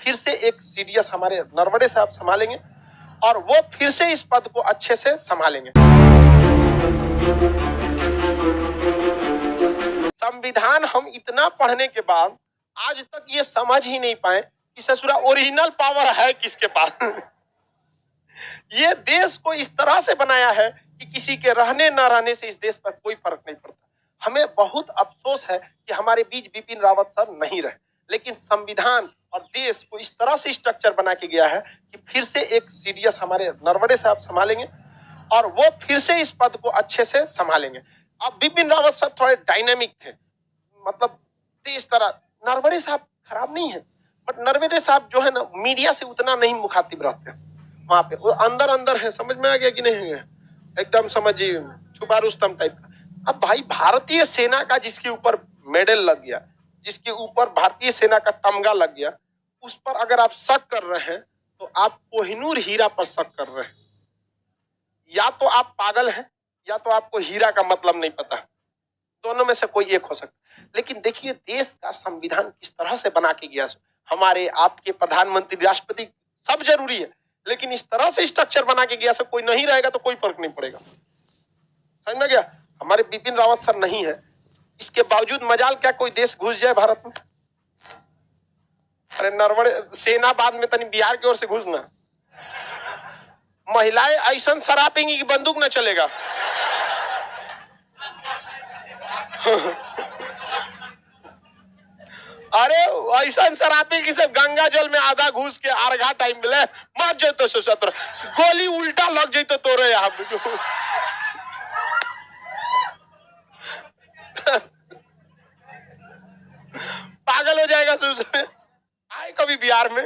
फिर से एक सीडीएस हमारे नरवणे साहब संभालेंगे और वो फिर से इस पद को अच्छे से संभालेंगे। संविधान हम इतना पढ़ने के बाद आज तक ये समझ ही नहीं पाए कि ससुरा ओरिजिनल पावर है किसके पास। ये देश को इस तरह से बनाया है कि किसी के रहने न रहने से इस देश पर कोई फर्क नहीं पड़ता। हमें बहुत अफसोस है कि हमारे बीच बिपिन रावत सर नहीं रहे, लेकिन संविधान और देश को इस तरह से स्ट्रक्चर बना के गया है कि फिर से एक सीडीएस हमारे नरवणे साहब संभालेंगे और वो फिर से इस पद को अच्छे से संभालेंगे। अब बिपिन रावत सर थोड़े डायनेमिक थे, मतलब तेज तरह। नरवणे साहब खराब नहीं है, बट नरवणे साहब जो है ना मीडिया से उतना नहीं मुखातिब रहते हैं। वहां पे वो अंदर अंदर है, समझ में आ गया कि नहीं है, एकदम समझिए छुपा रुस्तम टाइप का। अब भाई भारतीय सेना का जिसके ऊपर मेडल लग गया, जिसके ऊपर भारतीय सेना का तमगा लग गया, उस पर अगर आप शक कर रहे हैं तो आप कोहिनूर हीरा पर शक कर रहे हैं। या तो आप पागल हैं या तो आपको हीरा का मतलब नहीं पता, दोनों में से कोई एक हो सकता। लेकिन देखिए देश का संविधान किस तरह से बना के गया। हमारे आपके प्रधानमंत्री राष्ट्रपति सब जरूरी है, लेकिन इस तरह से स्ट्रक्चर बना के गया, कोई नहीं रहेगा तो कोई फर्क नहीं पड़ेगा। समझ में गया? हमारे बिपिन रावत सर नहीं है, इसके बावजूद मजाल क्या कोई देश घुस जाए भारत में? अरे नरवणे सेना बाद में तनी बिहार की ओर से घुसना, महिलाएं ऐसा शराबेंगी कि बंदूक न चलेगा। अरे ऐसा शराबी की सब गंगा जल में आधा घुस के अर्घा टाइम मिले मर जाते तो सत्र गोली उल्टा लग जाते तोरे यहाँ पागल हो जाएगा। आए कभी बिहार में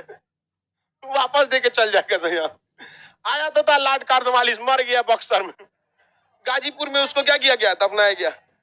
वापस देके चल जाएगा। सही आया तो था लाट कार्दवालिस, मर गया बक्सर में, गाजीपुर में उसको क्या किया गया था, अपनाया गया।